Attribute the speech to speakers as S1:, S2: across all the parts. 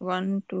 S1: 1 to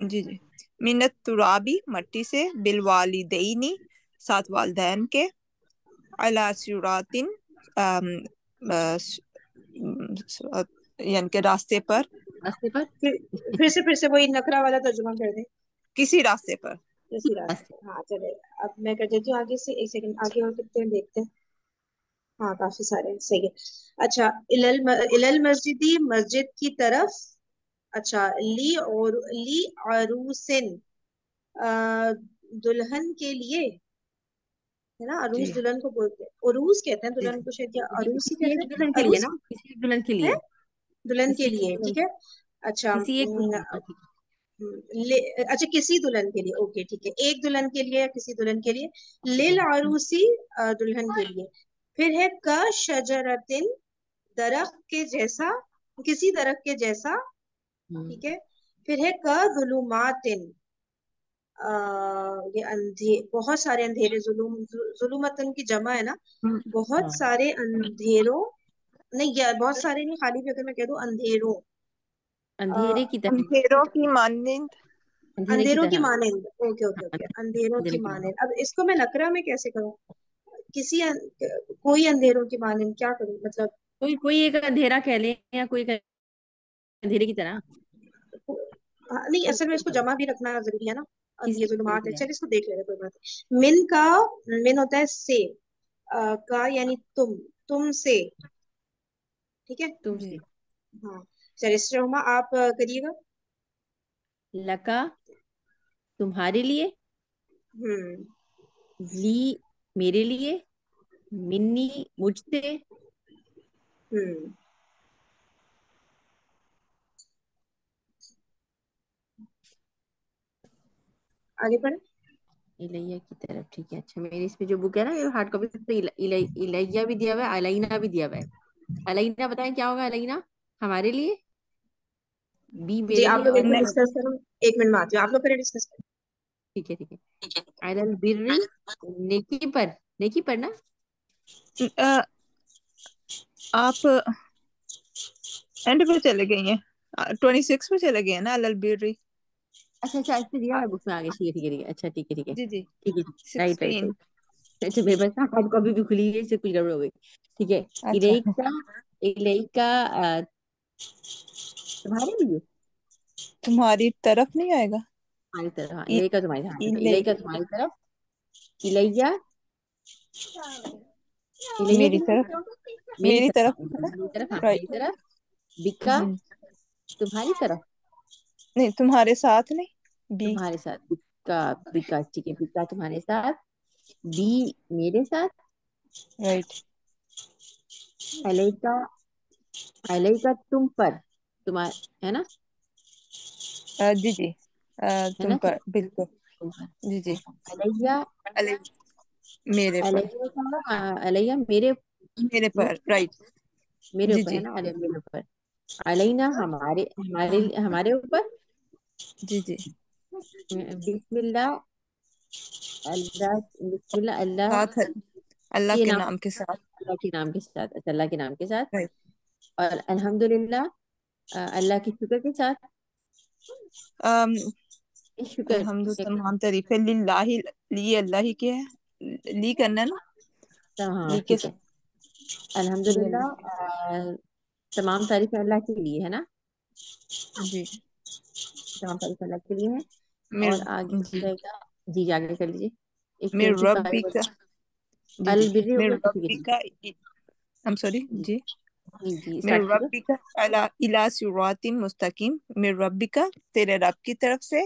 S1: جی جی، منت ترابی مٹی سے، بالوالدینی ساتھ والدین کے، علی صراطن یعنی کہ راستے پر،
S2: راستے پر،
S3: پھر سے وہی نکرا والا ترجمہ کر دیں،
S1: کسی راستے پر.
S3: اسی راستے
S2: راستے
S3: پر. ہاں چلے، اب میں کر دیتی ہوں آگے سے، ایک سیکنڈ آگے اور کتنے ہیں دیکھتے ہیں. ہاں کافی سارے ہیں، صحیح ہے. اچھا، الل مسجدی مسجد کی طرف. اچھا، لی عروسن دلہن کے لیے، ہے نا، عروس
S1: جی
S3: دلہن کو بولتے ہیں، عروس کہتے ہیں
S1: جی
S3: دلہن کو شاید، یا
S2: جی،
S3: عروس ہی
S2: کسی
S3: کہتے
S2: ایک
S3: ہیں،
S2: دلہن کے لیے
S3: عروس
S2: نا، کسی ایک دلہن کے
S3: ہے،
S2: لیے،
S3: دلہن کے
S2: کسی ایک
S3: لیے،
S2: دلہن،
S3: ٹھیک ہے. اچھا
S2: کسی ایک دلہن، ٹھیک ہے.
S3: اچھا کسی دلہن کے لیے، اوکے ٹھیک ہے، ایک دلہن کے لیے یا کسی دلہن کے لیے. لیل عروسی دلہن کے لیے. پھر ہے کا شجرتن، درخت کے جیسا، کسی درخت کے جیسا، ٹھیک ہے. پھر ہے کا ظلماتن، یہ بہت سارے اندھیرے، ظلمتن کی جمع ہے نا، بہت سارے اندھیروں، نہیں بہت سارے نہیں، خالی بھی اگر میں کہہ دوں اندھیروں،
S2: اندھیرے کی طرح،
S1: اندھیروں کی مانند.
S2: اندھیرے کی
S3: اندھیروں کی
S2: طرح.
S3: مانند، اوکے اوکے
S2: ہاں،
S3: اوکے، اندھیروں کی
S2: اندھیرے کی طرح.
S3: مانند. اب اس کو میں نکرا میں کیسے کروں؟ کسی کوئی اندھیروں کی مانند کیا کروں مطلب؟
S2: کوئی ایک اندھیرا کہہ لیں، یا کوئی ایک اندھیرے کی طرح.
S3: نہیں اصل میں اس کو جمع بھی رکھنا ضروری ہے نا. اب
S2: کسی
S3: یہ
S2: اندھیرے
S3: ظلمات
S2: کی
S3: ہے،
S2: طرح.
S3: چل اس کو دیکھ لے رہے، کوئی بات نہیں. من ہوتا ہے سے، کا یعنی تم سے، ٹھیک ہے.
S2: تم
S1: جی
S2: سے.
S3: ہاں چل اسٹروما آپ کریے گا.
S2: لکا تمہارے لیے،
S3: ہوں
S2: لی میرے لیے، منی مجھ سے،
S3: ہوں آگے پڑھیں.
S2: الیہ کی طرف، ٹھیک ہے. اچھا، میری اس میں جو بک ہے نا، یہ ہارڈ کاپی پہ الیہ بھی دیا ہوا ہے، الینا بھی دیا ہوا ہے. الینا بتائیں کیا ہوگا؟ الینا ہمارے لیے، بی
S3: جی
S2: میرے
S3: آپ
S2: لیے،
S3: لوگ
S2: اور
S3: ایک منٹ ڈسکس کرو، 1 منٹ میں آتی ہوں، آپ لوگ پہلے ڈسکس کرو.
S2: ٹھیک ہے ٹھیک ہے. علی البر، نیکی پر، نیکی پر نا.
S1: آپ اینڈ پہ چلے گئی ہیں، 26 پہ چلے گئے ہیں نا، البری.
S2: اچھا اچھا، اس پہ دیا ہوا بک میں آگے. ٹھیک ہے ٹھیک ہے ٹھیک ہے. اچھا ٹھیک ہے ٹھیک ہے
S1: جی جی
S2: ٹھیک ہے. Right right
S1: 16.
S2: رائٹ. اچھا میرے پاس ہارڈ کاپی بھی کھلی ہے، اس سے کچھ گڑبڑ ہو گئی. ٹھیک ہے.
S1: اچھا،
S2: الیکا تمہارے لیے،
S1: تمہاری طرف نہیں آئے گا.
S2: تمہاری طرف. ہاں
S1: ای-
S2: الیکا تمہاری، ہاں ٹھیک ہے.
S1: ایلے-
S2: الیکا تمہاری طرف، الیہ، الیہ
S1: میری
S2: کی
S1: طرف،
S2: میری
S1: میری
S2: طرف،
S1: طرف
S2: ہاں
S1: ہے نا.
S2: میری طرف، ہاں
S1: رائٹ.
S2: میری طرف. بکا تمہاری طرف،
S1: نہیں تمہارے ساتھ نہیں، بی.
S2: تمہارے ساتھ. بکا، بکا ٹھیک ہے. بکا تمہارے ساتھ، بی میرے ساتھ.
S1: رائٹ.
S2: علیکا، علیکا تم پر، تمہارے، ہے نا،
S1: جی جی،
S2: ہے
S1: تم
S2: نا
S1: پر بالکل.
S2: تم پر.
S1: جی جی.
S2: علیہ،
S1: علیہ میرے پر،
S2: علیہ علیہ میرے،
S1: میرے پر. رائٹ.
S2: میرے
S1: جی
S2: اوپر
S1: جی
S2: ہے نا، علیہ میرے اوپر. علینا ہمارے، ہمارے اوپر.
S1: جی جی.
S2: بسم اللہ، اللہ، بسم اللہ، اللہ
S1: ساتھ اللہ
S2: کے
S1: کے
S2: نام،
S1: نام کے ساتھ.
S2: اللہ کے نام کے ساتھ. اچھا، اللہ کے نام کے ساتھ.
S1: رائٹ.
S2: اور الحمدللہ، اللہ کی شکر کے ساتھ. شکر
S1: الحمد
S2: کیا
S1: تمام تعریفیں للہ، لی اللہ ہی کے ہے، لی کرنا نا،
S2: کرتا؟ ہاں
S1: لی کے
S2: ٹھیک ہے.
S1: ساتھ. لی
S2: الحمدللہ،
S1: اللہ.
S2: تمام تعریف اللہ کے لیے ہے نا،
S1: جی
S2: تمام تعریف اللہ کے لیے ہے. اور آگے
S1: جی،
S2: جائے گا. جی جی آگے کر لیجیے. ایک
S1: میرے
S2: 25
S1: ربی کا. جی جی،
S2: البر ہو
S1: میرے
S2: گیا. ٹھیک ہے
S1: ربی
S2: ٹھیک
S1: کا. I'm sorry.
S2: ہے.
S1: جی،
S2: جی جی
S1: میرے
S2: اسٹارٹ کیجیے.
S1: ربی کا الا صراط مستقیم، میرے ربی کا تیرے رب کی طرف سے،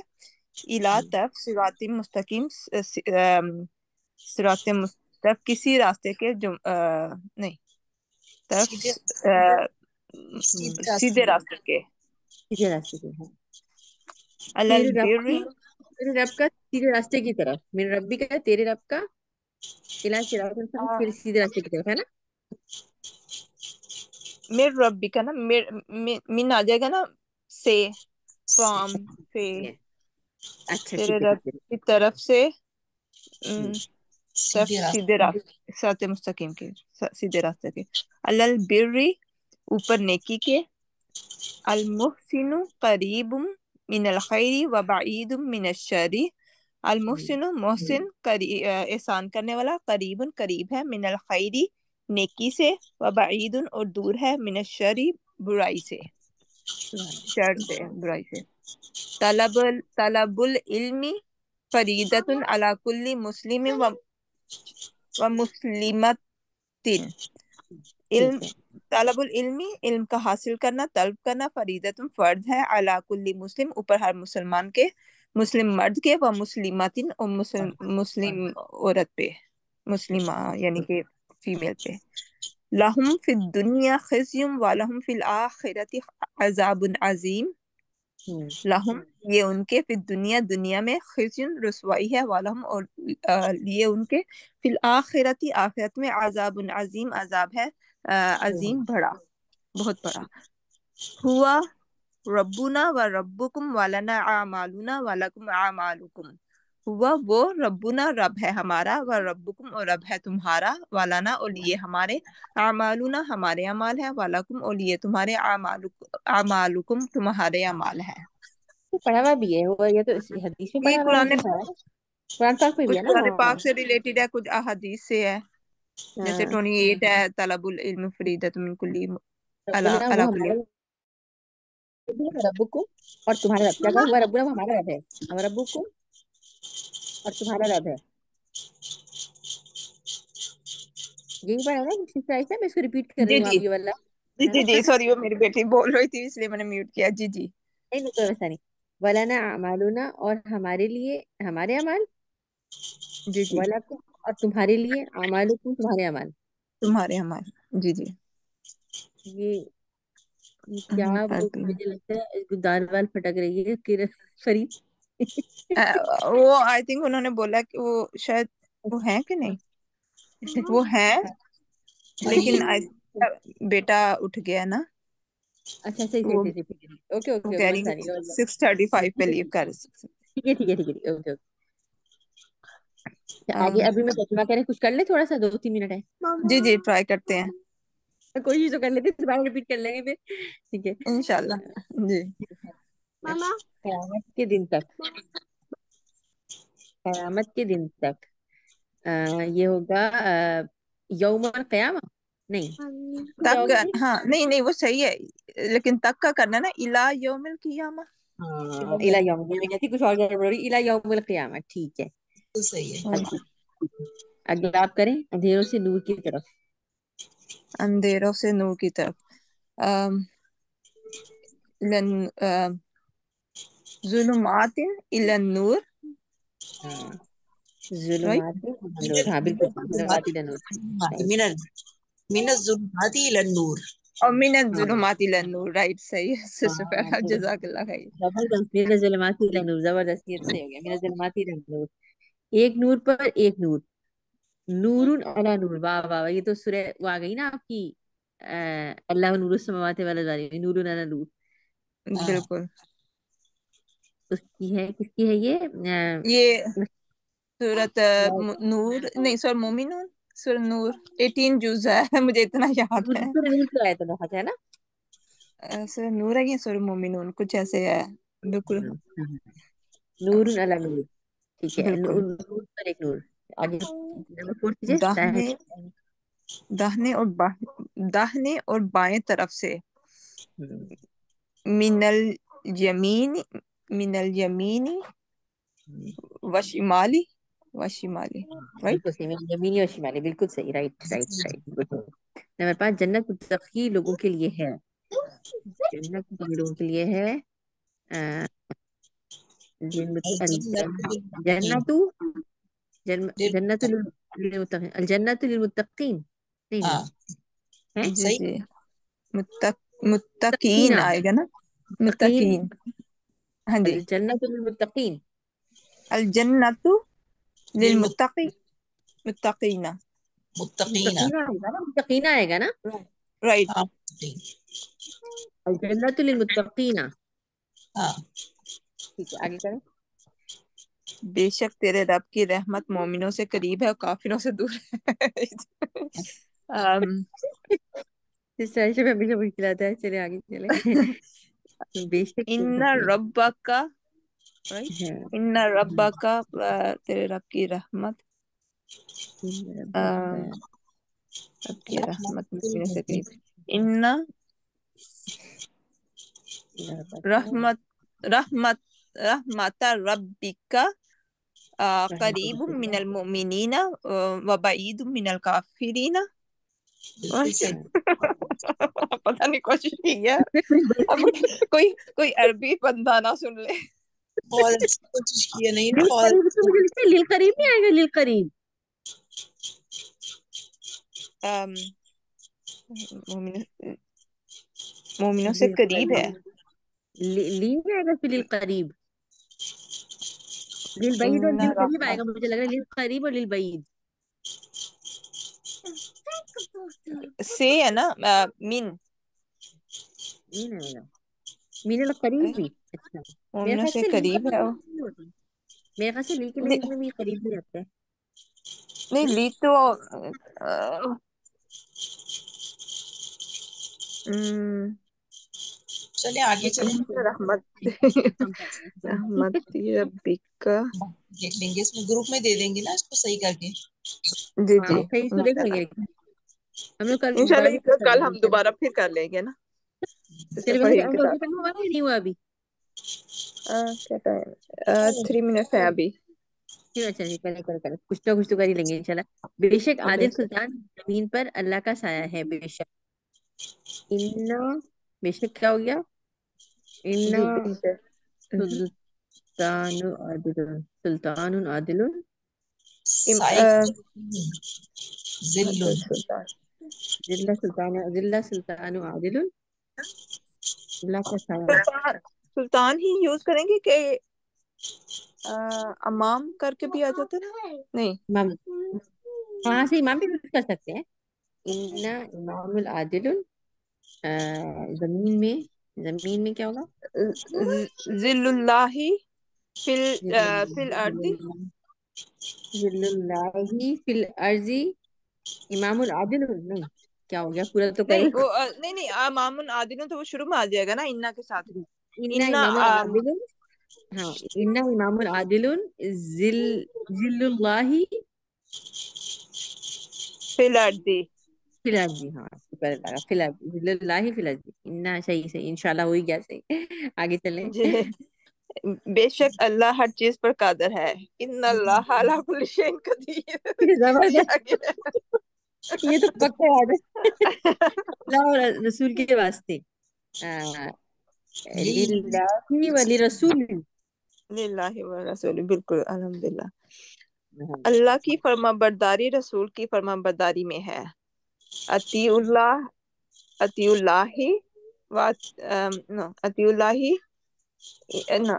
S1: الا طرف، صراط مستقیم صراط طرف کسی راستے کے، جو نہیں طرف سیدھے راستے کے.
S2: سیدھے راستے پہ ہے. میرے رب
S1: البر.
S2: کا، میرے رب کا سیدھے راستے کی طرف. میرے ربی کا، تیرے رب کا، الہ صراط المستقیم، پھر سیدھے راستے کی طرف ہے نا.
S1: میرے ربی کا نا، من آ جائے گا نا، سے، فرام، سے،
S2: ٹھیک ہے. اچھا
S1: تیرے
S2: ٹھیک ہے
S1: رب
S2: ٹھیک ہے.
S1: کی طرف سے،
S2: ہوں.
S1: طرف سیدھے راستے، صراط مستقیم کے، سیدھے راستے کے. البری اوپر نیکی کے، المحسن قریب من الخیر و بعید من الشر، المحسن محسن احسان کرنے والا، قریب قریب ہے، من الخیر نیکی سے، و بعید اور دور ہے، من الشر برائی سے، شر سے، برائی سے۔ طلب العلم فریدۃ علی کل مسلم و مسلمۃ، علم
S2: ٹھیک ہے،
S1: طلب العلم علم کا حاصل کرنا، طلب کرنا، فریدۃ فرض ہے، علی کل مسلم اوپر ہر مسلمان کے، مسلم مرد کے، و مسلمات اور مسلم عورت پہ، مسلمہ یعنی کہ فیمیل پہ۔ لہم فی الدنیا خزی و لہم فی الآخرۃ عذاب عظیم، لہم یہ ان کے فی الدنیا دنیا میں خزی رسوائی ہے، ولہم اور یہ ان کے فی الآخرت آخرت میں عذاب عظیم عذاب ہے عظیم بڑا، بہت بڑا۔ ہوا ربنا و ربکم ولنا اعمالنا ولکم اعمالکم، ہوا وہ ربنا رب ہے ہمارا، و ربکم اور رب ہے تمہارا، ولنا اور لیے ہمارے، اعمالنا ہمارے اعمال ہیں، ولکم اور لیے تمہارے اعمالکم تمہارے اعمال ہیں۔
S2: تو پڑھا ہوا بھی ہے وہ، یہ تو حدیث میں
S1: یہ
S2: پڑھا ہوا
S1: قرآن
S2: لیکن ہے قرآن پاک میں بھی
S1: کچھ
S2: ہے نا،
S1: قرآن
S2: ہاں
S1: پاک سے ریلیٹڈ ہے، کچھ احادیث سے ہے، جیسے
S2: ہاں
S1: 28 ہے طلب العلم فریدۃ من کل
S2: ربنا وہ
S1: علی کل۔
S2: ہمارا رب ہے، ربکم اور تمہارا رب، کیا کہا ہوا ربنا وہ ہمارا رب ہے، ہمارا ربکم اور تمہارا رب ہے، یہی پڑھا ہے نا سسٹر عائشہ، میں اس کو ریپیٹ کر رہی
S1: جی
S2: ہوں
S1: جی
S2: آپ یہ والا
S1: جی
S2: ہے
S1: جی
S2: نا
S1: جی سوری، وہ میری بیٹی بول رہی تھی اس لیے میں نے میوٹ کیا، جی جی
S2: نہیں نہیں کوئی ویسا نہیں، ولنا اعمالنا اور ہمارے لیے ہمارے اعمال،
S1: جی جی
S2: ولکم اور تمہارے لیے اعمالکم تمہارے اعمال،
S1: تمہارے ہمارے، جی جی
S2: یہ کیا وہ
S1: عربی میں۔
S2: مجھے لگتا ہے دال وال پھٹک رہی ہے کہ فرید
S1: وہ آئی تھنک انہوں نے بولا کہ وہ شاید وہ ہیں کہ نہیں، وہ ہیں لیکن بیٹا اٹھ گیا نا،
S2: اچھا صحیح صحیح
S1: وہ
S2: صحیح صحیح اوکے
S1: وہ
S2: اوکے
S1: کہہ
S2: اوکے
S1: رہی
S2: مسئلہ
S1: ہے
S2: نہیں
S1: 6:35 پہ لیو کر سکتے۔
S2: ٹھیک ہے ٹھیک ہے ٹھیک ہے اوکے اوکے، آگے
S1: آم،
S2: ابھی میں ترجمہ کریں کچھ کر لیں تھوڑا سا 2-3 منٹ ہے،
S1: جی جی ٹرائی کرتے ہیں
S2: کوشش تو کر لیتے ہیں، دوبارہ ریپیٹ کر لیں گے پھر ٹھیک ہے۔
S1: انشاءاللہ۔ جی
S2: قیامت کے دن تک، قیامت کے دن تک یہ ہوگا یوم القیامہ، نہیں
S1: تک
S2: یوم
S1: ہاں نہیں نہیں وہ صحیح ہے لیکن تک کا کرنا نا، الا یوم القیامہ۔
S2: ہاں الی یوم، میں کہتی کچھ اور گڑبڑ ہو رہی، الی یوم القیامہ ٹھیک ہے۔
S3: صحیح ہے۔
S2: اگلا آپ کریں اندھیروں سے نور کی طرف،
S1: اندھیروں سے نور کی طرف، آم، ظلمات الی النور،
S2: ہاں
S1: رائٹ،
S2: ظلمات نور، ہاں بالکل ظلمات نور،
S3: من من الظلمات الى النور۔
S1: اور من
S2: ہاں
S1: الظلمات الی النور، رائٹ صحیح ہے سسٹر
S2: ہاں
S1: فرحت، جزاک اللہ خیر۔
S2: زبردست، من الظلمات الى النور، زبردست، یہ صحیح ہو گیا، من الظلمات الى النور، ایک نور پر ایک نور، نور علی نور، واہ واہ واہ، یہ تو سورہ وہ آ گئی نا آپ کی اللہ نور السماوات والارض، نور علی نور،
S1: بالکل،
S2: اس کی ہے، کس کی ہے یہ
S1: یہ سورت نور نہیں سورہ مومنون، سورہ نور 18 جز ہے مجھے اتنا یاد ہے،
S2: سورہ نور کی آیت بہت ہے نا،
S1: سورہ نور ہے یا سورہ مومنون کچھ ایسے ہے، بالکل
S2: نور علی نور، ٹھیک ہے،
S1: بالکل۔
S2: نور پر ایک نور، آگے نمبر 4 کیجئے،
S1: داہنے داہنے اور داہنے اور بائیں طرف سے، من الیمین، من الیمین وشمالی، وشمالی، رائٹ،
S2: بالکل صحیح، یمینی اور شمالی، بالکل صحیح، رائٹ رائٹ رائٹ، نمبر 5 جنت متقی لوگوں کے لیے ہے، جنت متقی لوگوں کے لیے ہے جنت جنت للمتقین، الجنت للمتقین، نہیں نہیں
S3: ہاں
S2: ہے
S1: جی
S3: صحیح۔
S1: جی، متقین
S2: تقینا،
S1: آئے گا نا،
S2: متقین،
S1: متقین، ہاں جی،
S2: الجنت للمتقین،
S1: الجنت
S3: للمت-
S1: للمتقی متقین،
S3: متقین،
S2: متقین آئے گا نا، متقین آئے گا نا،
S1: رائٹ،
S3: ہاں متقین،
S2: الجنت للمتقین،
S3: ہاں
S2: ٹھیک ہے آگے کریں،
S1: بے شک تیرے رب کی رحمت مومنوں سے قریب ہے اور کافروں سے دور ہے۔
S2: اس طرح سے ہمیشہ مشکل آتا ہے، چلے آگے چلے بے شک
S1: ان ربا کا، رائٹ،
S2: ہے،
S1: ان ربا کا، تیرے رب کی رحمت، رب کی رحمت مؤمنوں سے قریب، ان رحمت رحمت رحمت ربک قریب من المؤمنین وبعید من الکافرین.
S3: بالکل صحیح.
S1: پتہ نہیں کوشش کی ہے اب کوئی عربی بندہ نہ سن لے.
S3: بہت اچھی کوشش کی ہے. نہیں بہت
S2: للقریب تو مجھے لگتا ہے للقریب نہیں آئے گا، للقریب
S1: مومنوں سے قریب ہے.
S2: لی نہیں آئے گا پھر للقریب، للبعید اور
S1: ان
S2: للقریب آئے گا،
S1: رحمت
S2: مجھے لگ رہا ہے للقریب اور للبعید.
S1: سے ہے نا، من
S2: مین آئے گا، مین القریب بھی. اچھا میرے
S1: مومنوں
S2: خیال
S1: سے
S2: سے لی کا
S1: قریب ہے.
S2: میننگ نہیں ہوتا، میرے خیال سے لی کے میننگ میں بھی قریب نہیں رہتا ہے.
S1: نہیں لی تو
S3: چلے آگے چلیں.
S1: رحمت
S2: ہم پڑھتے ہیں.
S1: رحمت ربک.
S3: دیکھ لیں گے اس میں گروپ میں دے دیں گے نا اس کو صحیح کر کے.
S1: جی
S2: ہاں
S1: جی
S2: صحیح اس کو دیکھ لیں گے، ہم لوگ کل
S1: انشاءاللہ
S2: دوبارہ
S1: یہ
S2: ڈسکس کر
S1: کل
S2: لیں گے
S1: ہم
S2: انشاءاللہ.
S1: دوبارہ پھر کر لیں گے نا، اس سے
S2: چلیے ویسے
S1: پڑھیں
S2: ٹائم
S1: گے
S2: ہو
S1: ساتھ.
S2: گیا، ٹائم ہوا ہے یا نہیں ہوا ابھی؟
S1: کیا ٹائم 3 منٹ ہے ابھی.
S2: چلیے کریں کچھ نہ کچھ تو کر ہی لیں گے انشاءاللہ. بے شک
S1: اوکے
S2: عادل سلطان زمین پر اللہ کا سایہ ہے. بے شک ان، بے شک کیا ہو گیا؟ ان
S1: جی بے
S2: سلطان عادل، سلطان عادل،
S3: سائق ذل.
S1: سلطان.
S2: ذلہ سلطان، ذلہ سلطان عادل، اللہ کا سایہ.
S1: سلطان ہی یوز کریں گے کہ امام کر کے بھی آ جاتا ہے؟ نہیں.
S2: امام، ہاں سے امام بھی یوز کر سکتے ہیں. ان امام العادل، زمین میں، زمین میں کیا ہوگا؟
S1: ذل اللہ فی الارض.
S2: ذل اللہ فی الارض، امام العادل نہیں، کیا ہو گیا پورا تو
S1: نہیں
S2: کرو.
S1: وہ نہیں امام عادل تو وہ شروع میں آ جائے گا نا انا کے ساتھ.
S2: ان
S1: انا
S2: امام العادل، ہاں ان امام العادل، ذل، ذل اللہ
S1: فی الارض.
S2: فی الارض. ہاں شکر اللہ کا، فی الارض، ذل اللہ فی الارض. ان صحیح صحیح انشاءاللہ ہو ہی گیا صحیح. آگے چلیں.
S1: جی بے شک اللہ ہر چیز پر قادر ہے. ان اللہ علی کل شیء قدیر. یہ
S2: زبردست،
S1: آگے ہے.
S2: یہ تو پکا یاد ہے. اللہ اور رسول کے واسطے، للہ ولرسول.
S1: للہ و رسول، بالکل الحمدللہ. اللہ کی فرما برداری رسول کی فرما برداری میں ہے. اطیع اللہ، اطیع اللہ و اطیع اللہ نا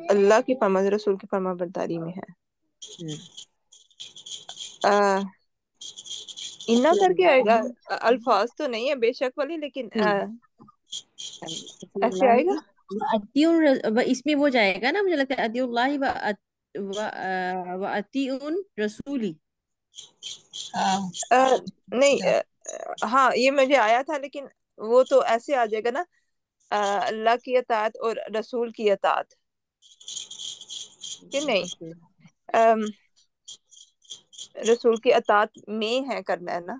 S1: اللہ کی فرما رسول کی فرما برداری میں ہے. انا کر کے آئے گا، الفاظ تو نہیں ہے بے شک والی، لیکن ایسے آئے گا.
S2: اس میں وہ جائے گا نا، مجھے لگتا ہے اطیع اللہ و اطیع رسولی.
S1: نہیں ہاں یہ مجھے آیا تھا، لیکن وہ تو ایسے آ جائے گا نا، اللہ کی اطاعت اور رسول کی اطاعت کہ نہیں. رسول کی اطاعت میں ہے کرنا ہے نا.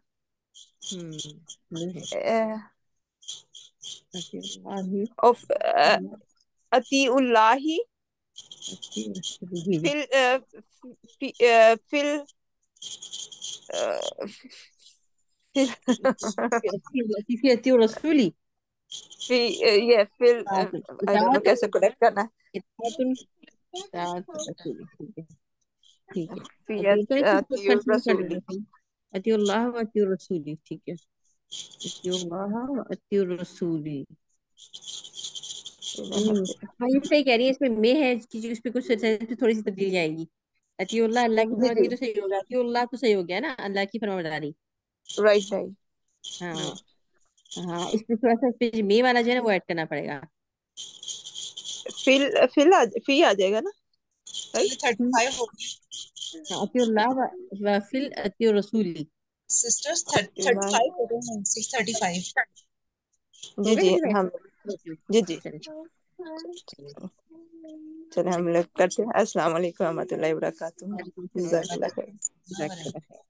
S1: اطیع اللہ فی
S2: فی اطیع رسولی،
S1: یہ I don't know
S2: اطاعت،
S1: کیسے کریکٹ کرنا
S2: اطاعت رسولی. ٹھیک ہے ٹھیک ہے.
S1: ہے.
S2: اطیع
S1: اطیع
S2: کنٹینیو کر
S1: رسولی.
S2: لیتے ہیں. اطیع اللہ و اطیع رسولی. ٹھیک ہے. اطیع اللہ و اطیع رسولی. ہاں یہ صحیح کہہ رہی ہے، اس میں ہے اس پہ کچھ تھوڑی سی تبدیلی آئے گی. اطیع اللہ، اللہ کی
S1: جی
S2: فرمانی
S1: جی
S2: تو صحیح ہوگا، اطیع اللہ تو صحیح ہو گیا نا، اللہ کی فرمانبرداری.
S1: Right right.
S2: ہاں ہاں، اس میں تھوڑا سا میں والا جو ہے نا وہ ایڈ کرنا پڑے گا.
S1: فی آ جائے گا نا،
S3: چلے
S1: رائٹ.
S3: 35 ہو گئی.
S2: اطیع اللہ و فی اطیع رسولی.
S4: سسٹرز
S1: جزاک
S4: 35 ہو گئے ہیں 6:35.
S2: ہو
S1: جی
S2: گئے
S1: جی
S2: 35؟
S1: ہم جی جی
S2: چلیں
S1: چلے ہم لوگ کرتے ہیں. السلام علیکم ورحمۃ اللہ وبرکاتہ.
S2: وعلیکم
S1: جزاک
S2: السلام
S1: اللہ خیر.
S2: جزاک اللہ خیر.